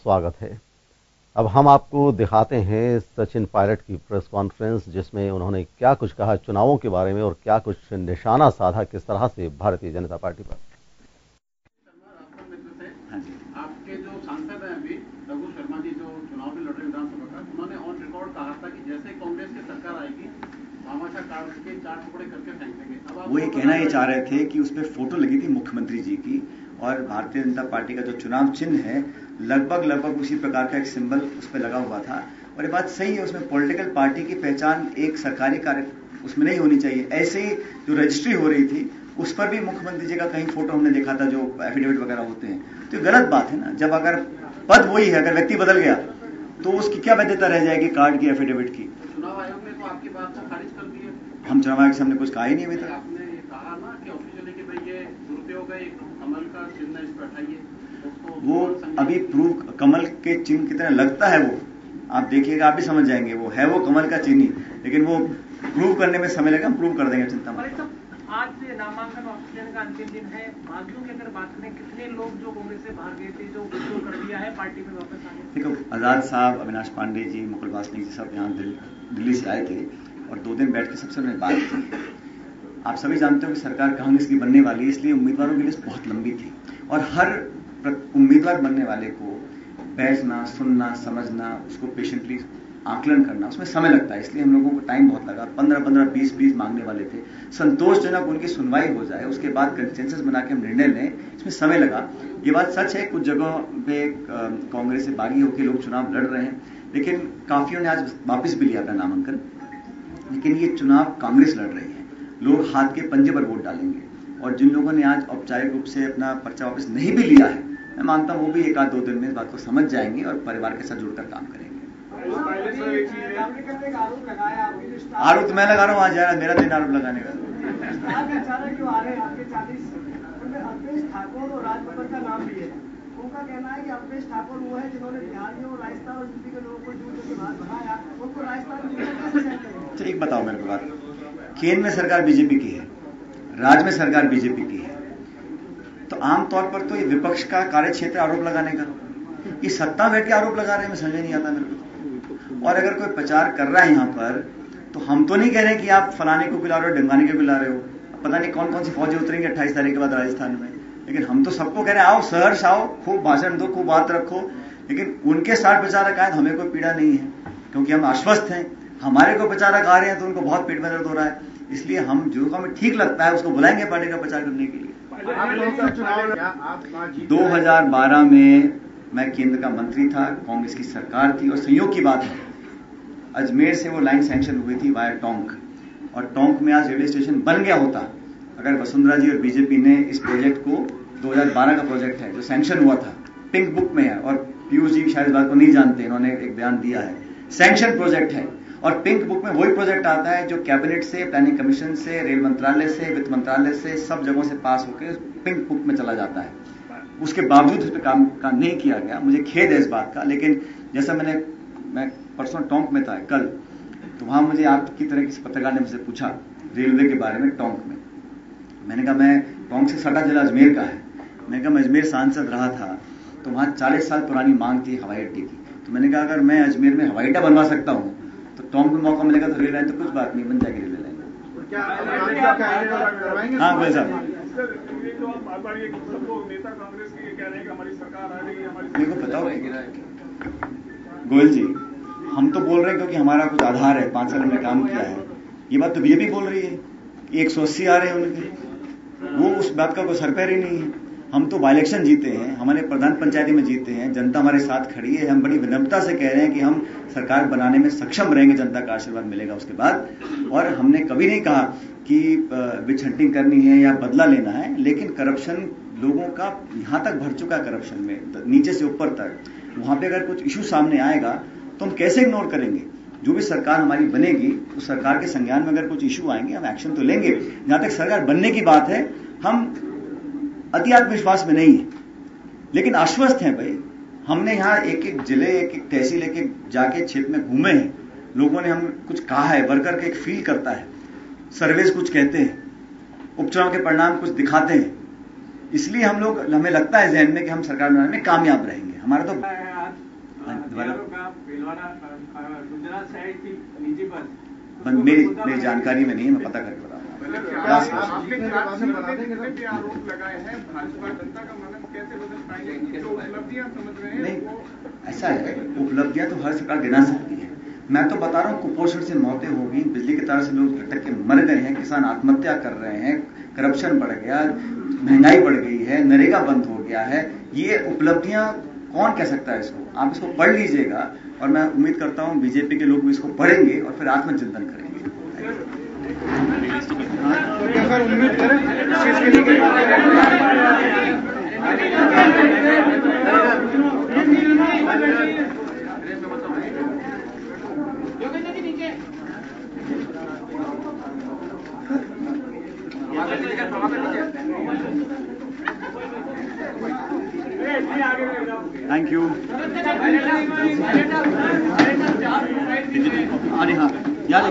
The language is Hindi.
स्वागत है। अब हम आपको दिखाते हैं सचिन पायलट की प्रेस कॉन्फ्रेंस, जिसमें उन्होंने क्या कुछ कहा चुनावों के बारे में और क्या कुछ निशाना साधा किस तरह से भारतीय जनता पार्टी पर। आपके जो सांसद हैं अभी रघु शर्मा जी, जो चुनाव में लड़ रहे विधानसभा का, उन्होंने ऑन रिकॉर्ड कहा था कि जैसे कांग्रेस की सरकार आएगी भामाशाह काट के 4 टुकड़े करके फेंक देंगे। वो ये कहना ये चाह रहे थे कि उसमें फोटो लगी थी मुख्यमंत्री जी की और भारतीय जनता पार्टी का जो चुनाव चिन्ह है लगभग उसी प्रकार का एक सिंबल उस पर लगा हुआ था। और ये बात सही है, उसमें पॉलिटिकल पार्टी की पहचान एक सरकारी कार्य उसमें नहीं होनी चाहिए। ऐसे ही जो रजिस्ट्री हो रही थी उस पर भी मुख्यमंत्री जी का कहीं फोटो हमने देखा था, जो एफिडेविट वगैरह होते हैं। तो ये गलत बात है ना। जब अगर पद वही है, अगर व्यक्ति बदल गया तो उसकी क्या वैधता रह जाएगी कार्ड की, एफिडेविट की। चुनाव आयोग ने तो आपकी बात को खारिज कर दिया। हम चुनाव आयोग से हमने कुछ कहा ही नहीं अभी तक। आपने कहा ना कि ऑफिशियली कि भाई ये दुरुपयोग है, एक कमल का चिन्ह इस पर हटाइए। वो अभी प्रूव कमल के चिन्ह की तरह लगता है, वो आप देखिएगा, आप भी समझ जाएंगे वो है वो कमल का चिन्ह, लेकिन वो प्रूव करने में समय लगेगा। हम प्रूव कर देंगे, चिंता मत। आज नामांकन ऑक्सीजन का अंतिम दिन है। बाकियों की अगर बात करें, कितने लोग जो कांग्रेस से बाहर गए थे, जो विद्रोह कर दिया है, पार्टी में वापस आ गए? देखो, आजाद साहब, अविनाश पांडे जी, मुकुल वासनिक जी सब यहाँ दिल्ली से आए थे और 2 दिन बैठ के सबसे उन्होंने बात की। आप सभी जानते हो कि सरकार कांग्रेस की बनने वाली है, इसलिए उम्मीदवारों की लिस्ट बहुत लंबी थी और हर उम्मीदवार बनने वाले को बैठना, सुनना, समझना, उसको पेशेंटली आकलन करना, उसमें समय लगता है। इसलिए हम लोगों को टाइम बहुत लगा। 15-15, 20-20 मांगने वाले थे। संतोषजनक उनकी सुनवाई हो जाए, उसके बाद कंसेंसस बना के हम निर्णय लें, इसमें समय लगा। ये बात सच है, कुछ जगहों पे कांग्रेस से बागी होकर लोग चुनाव लड़ रहे हैं, लेकिन काफियों ने आज वापस भी लिया अपना नामांकन। लेकिन ये चुनाव कांग्रेस लड़ रही है, लोग हाथ के पंजे पर वोट डालेंगे। और जिन लोगों ने आज औपचारिक रूप से अपना पर्चा वापस नहीं भी लिया है, मैं मानता हूं वो भी 1-2 दिन में इस बात को समझ जाएंगे और परिवार के साथ जुड़कर काम करेंगे। आरोप तो मैं लगा रहा हूँ, आज यार मेरा दिन आरोप लगाने का। अल्पेश ठाकुर और राजबब्बर का नाम भी है। उनका कहना है कि अल्पेश ठाकुर वो है जिन्होंने बिहार में और राजस्थान और यूपी के लोगों को जोड़ के बाहर भगाया, उनको राजस्थान तो एक बताओ मेरे को बात, केंद्र में सरकार बीजेपी की है, राज्य में सरकार बीजेपी की है, तो आमतौर पर तो ये विपक्ष का कार्य क्षेत्र आरोप लगाने का, ये सत्ता बैठ के आरोप लगा रहे हैं, मैं समझ नहीं आता मेरे को। और अगर कोई प्रचार कर रहा है यहाँ पर, तो हम तो नहीं कह रहे कि आप फलाने को बुला रहे हो, ढंगाने को बुला रहे हो, पता नहीं कौन कौन सी फौजी उतरेंगे 28 तारीख के बाद राजस्थान में, लेकिन हम तो सबको कह रहे हैं आओ सहर्ष आओ, खूब भाषण दो, खूब बात रखो। लेकिन उनके साथ प्रचारक आए तो हमें कोई पीड़ा नहीं है, क्योंकि हम आश्वस्त हैं। हमारे को प्रचारक आ रहे हैं तो उनको बहुत पेट में दर्द हो रहा है, इसलिए हम जो हमें ठीक लगता है उसको बुलाएंगे पार्टी का प्रचार करने के लिए। 2012 में मैं केंद्र का मंत्री था, कांग्रेस की सरकार थी और संयोग की बात है, अजमेर से वो लाइन सैंक्शन हुई थी वाया टोंक, और टोंक में आज रेलवे स्टेशन बन गया होता अगर वसुंधरा जी और बीजेपी ने इस प्रोजेक्ट को, 2012 का प्रोजेक्ट है जो सैंक्शन हुआ था, पिंक बुक में है, और पीयूष जी शायद इस बात को नहीं जानते, इन्होंने एक बयान दिया है, सैंक्शन प्रोजेक्ट है और पिंक बुक में वही प्रोजेक्ट आता है जो कैबिनेट से, प्लानिंग कमीशन से, रेल मंत्रालय से, वित्त मंत्रालय से, सब जगहों से पास होकर पिंक बुक में चला जाता है। उसके बावजूद उस पर काम नहीं किया गया, मुझे खेद है इस बात का। लेकिन जैसा मैं परसों टोंक में था कल, तो वहां मुझे आपकी तरह किसी पत्रकार ने मुझसे पूछा रेलवे के बारे में टोंक में। मैंने कहा मैं टोंक से सटा जिला अजमेर का है, मैंने कहा मैं अजमेर सांसद रहा था, तो वहां 40 साल पुरानी मांग थी हवाई अड्डे की, तो मैंने कहा अगर मैं अजमेर में हवाई अड्डा बनवा सकता हूं तो टोंक में मौका मिलेगा तो रेल लाइन तो कुछ बात नहीं, बन जाएगी रेलवे लाइन। हाँ गोयल साहब, मेरे को बताओ गोयल जी, हम तो बोल रहे हैं क्योंकि हमारा कुछ आधार है, 5 साल हमने काम किया है। ये बात तो बीजेपी बोल रही है कि 180 आ रहे हैं उनके, वो उस बात का कोई सर पैर ही नहीं है। हम तो बाई इलेक्शन जीते हैं, हमारे प्रधान पंचायती में जीते हैं, जनता हमारे साथ खड़ी है, हम बड़ी विनम्रता से कह रहे हैं कि हम सरकार बनाने में सक्षम रहेंगे, जनता का आशीर्वाद मिलेगा उसके बाद। और हमने कभी नहीं कहा कि विच हंटिंग करनी है या बदला लेना है, लेकिन करप्शन लोगों का यहां तक भर चुका है, करप्शन में नीचे से ऊपर तक, वहां पे अगर कुछ इशू सामने आएगा तो हम कैसे इग्नोर करेंगे। जो भी सरकार हमारी बनेगी उस सरकार के संज्ञान में अगर कुछ इशू आएंगे हम एक्शन तो लेंगे। जहां तक सरकार बनने की बात है, हम अति आत्मविश्वास में नहीं है, लेकिन आश्वस्त हैं भाई। हमने यहाँ एक एक जिले, एक एक तहसील, एक एक जाके क्षेत्र में घूमे हैं, लोगों ने हम कुछ कहा है, वर्कर के एक फील करता है, सर्वेस कुछ कहते हैं, उपचुनाव के परिणाम कुछ दिखाते हैं, इसलिए हमें लगता है जहन में कि हम सरकार बनाने में कामयाब रहेंगे। हमारा तो गुजरात साइड की निजी बस मेरी जानकारी में नहीं है, मैं पता करके बताऊंगा। आरोप लगाए हैं भाजपा जनता का मन कैसे बदल पाएंगे? जो उपलब्धियां समझ रहे हैं नहीं, ऐसा है, उपलब्धियां तो हर सरकार गिना सकती है। मैं तो बता रहा हूं, कुपोषण से मौतें होगी, बिजली की तार से लोग भटक के मर गए हैं, किसान आत्महत्या कर रहे हैं, करप्शन बढ़ गया, महंगाई बढ़ गई है, नरेगा बंद हो गया है। ये उपलब्धियां कौन कह सकता है इसको? आप इसको पढ़ लीजिएगा और मैं उम्मीद करता हूं बीजेपी के लोग भी इसको पढ़ेंगे और फिर आत्मचिंतन करेंगे। उम्मीद करें थैंक यू। अरे हाँ यार